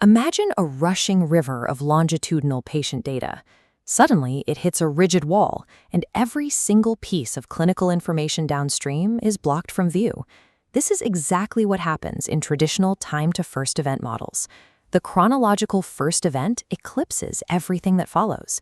Imagine a rushing river of longitudinal patient data. Suddenly, it hits a rigid wall, and every single piece of clinical information downstream is blocked from view. This is exactly what happens in traditional time-to-first event models. The chronological first event eclipses everything that follows.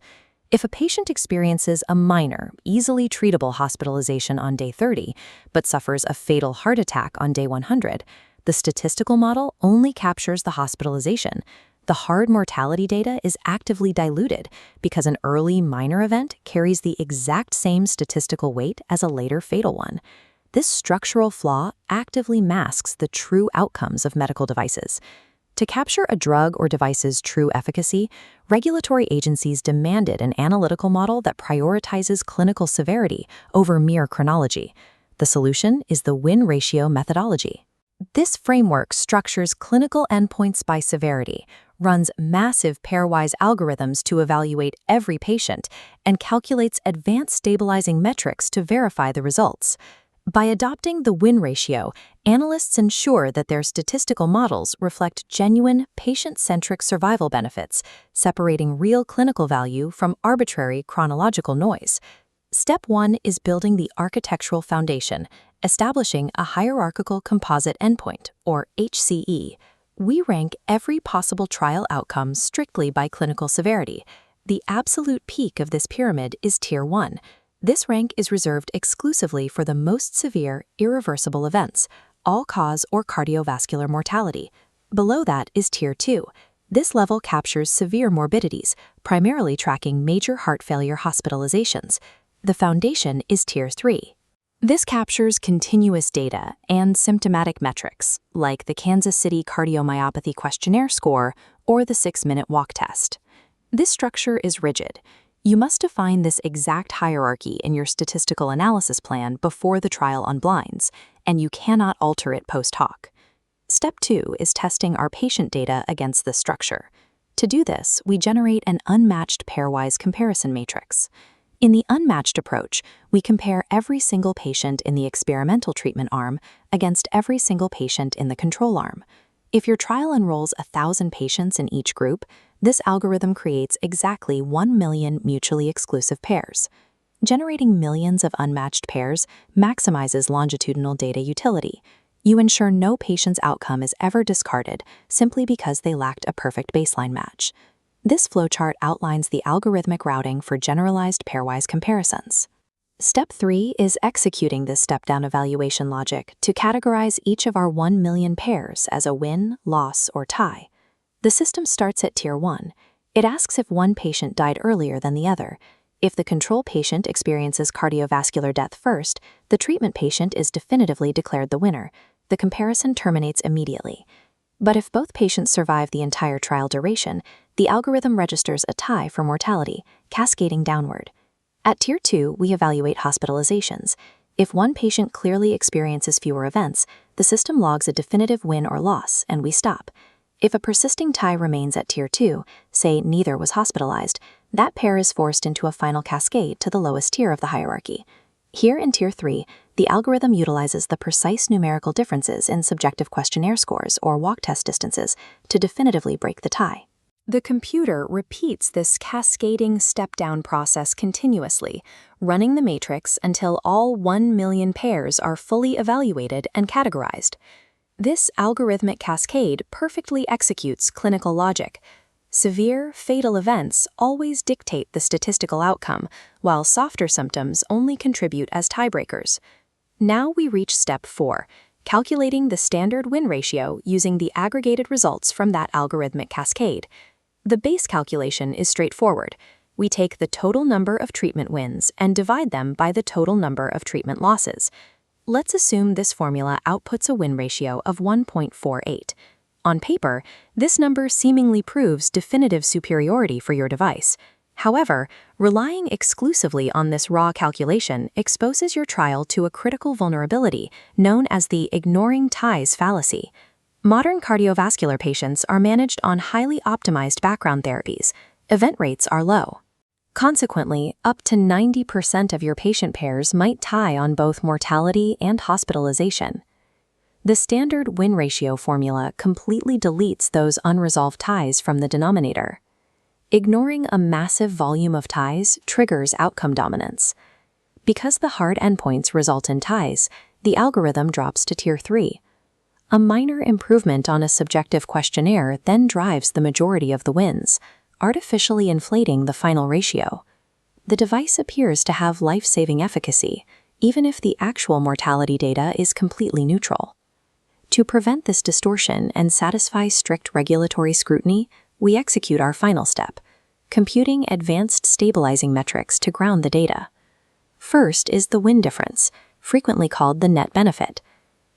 If a patient experiences a minor, easily treatable hospitalization on day 30, but suffers a fatal heart attack on day 100, the statistical model only captures the hospitalization. The hard mortality data is actively diluted because an early minor event carries the exact same statistical weight as a later fatal one. This structural flaw actively masks the true outcomes of medical devices. To capture a drug or device's true efficacy, regulatory agencies demanded an analytical model that prioritizes clinical severity over mere chronology. The solution is the win ratio methodology. This framework structures clinical endpoints by severity, runs massive pairwise algorithms to evaluate every patient, and calculates advanced stabilizing metrics to verify the results. By adopting the win ratio, analysts ensure that their statistical models reflect genuine, patient-centric survival benefits, separating real clinical value from arbitrary chronological noise. Step 1 is building the architectural foundation, establishing a hierarchical composite endpoint, or HCE. We rank every possible trial outcome strictly by clinical severity. The absolute peak of this pyramid is Tier 1. This rank is reserved exclusively for the most severe, irreversible events, all-cause or cardiovascular mortality. Below that is Tier 2. This level captures severe morbidities, primarily tracking major heart failure hospitalizations. The foundation is Tier 3. This captures continuous data and symptomatic metrics, like the Kansas City Cardiomyopathy Questionnaire score or the 6-minute walk test. This structure is rigid. You must define this exact hierarchy in your statistical analysis plan before the trial unblinds, and you cannot alter it post-hoc. Step 2 is testing our patient data against this structure. To do this, we generate an unmatched pairwise comparison matrix. In the unmatched approach, we compare every single patient in the experimental treatment arm against every single patient in the control arm. If your trial enrolls 1,000 patients in each group, this algorithm creates exactly 1 million mutually exclusive pairs. Generating millions of unmatched pairs maximizes longitudinal data utility. You ensure no patient's outcome is ever discarded simply because they lacked a perfect baseline match. This flowchart outlines the algorithmic routing for generalized pairwise comparisons. Step 3 is executing this step-down evaluation logic to categorize each of our 1 million pairs as a win, loss, or tie. The system starts at Tier 1. It asks if one patient died earlier than the other. If the control patient experiences cardiovascular death first, the treatment patient is definitively declared the winner. The comparison terminates immediately. But if both patients survive the entire trial duration, the algorithm registers a tie for mortality, cascading downward. At Tier 2, we evaluate hospitalizations. If one patient clearly experiences fewer events, the system logs a definitive win or loss, and we stop. If a persisting tie remains at Tier 2, say neither was hospitalized, that pair is forced into a final cascade to the lowest tier of the hierarchy. Here in Tier 3, the algorithm utilizes the precise numerical differences in subjective questionnaire scores or walk test distances to definitively break the tie. The computer repeats this cascading step-down process continuously, running the matrix until all 1 million pairs are fully evaluated and categorized. This algorithmic cascade perfectly executes clinical logic. Severe, fatal events always dictate the statistical outcome, while softer symptoms only contribute as tiebreakers. Now we reach Step 4, calculating the standard win ratio using the aggregated results from that algorithmic cascade. The base calculation is straightforward. We take the total number of treatment wins and divide them by the total number of treatment losses. Let's assume this formula outputs a win ratio of 1.48. On paper, this number seemingly proves definitive superiority for your device. However, relying exclusively on this raw calculation exposes your trial to a critical vulnerability known as the ignoring ties fallacy. Modern cardiovascular patients are managed on highly optimized background therapies. Event rates are low. Consequently, up to 90% of your patient pairs might tie on both mortality and hospitalization. The standard win ratio formula completely deletes those unresolved ties from the denominator. Ignoring a massive volume of ties triggers outcome dominance. Because the hard endpoints result in ties, the algorithm drops to Tier 3. A minor improvement on a subjective questionnaire then drives the majority of the wins, artificially inflating the final ratio. The device appears to have life-saving efficacy, even if the actual mortality data is completely neutral. To prevent this distortion and satisfy strict regulatory scrutiny, we execute our final step, computing advanced stabilizing metrics to ground the data. First is the win difference, frequently called the net benefit.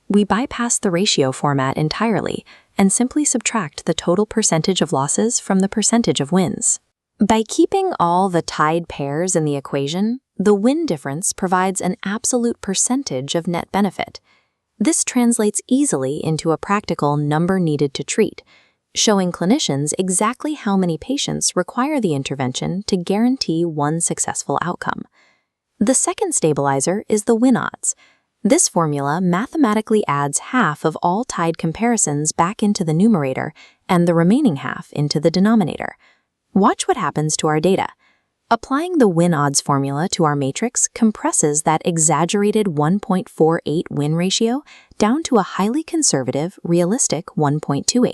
We bypass the ratio format entirely and simply subtract the total percentage of losses from the percentage of wins. By keeping all the tied pairs in the equation, the win difference provides an absolute percentage of net benefit. This translates easily into a practical number needed to treat, showing clinicians exactly how many patients require the intervention to guarantee one successful outcome. The second stabilizer is the win odds. This formula mathematically adds half of all tied comparisons back into the numerator and the remaining half into the denominator. Watch what happens to our data. Applying the win odds formula to our matrix compresses that exaggerated 1.48 win ratio down to a highly conservative, realistic 1.28.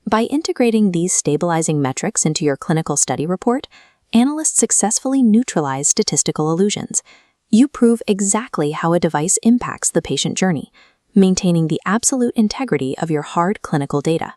By integrating these stabilizing metrics into your clinical study report, analysts successfully neutralize statistical illusions. You prove exactly how a device impacts the patient journey, maintaining the absolute integrity of your hard clinical data.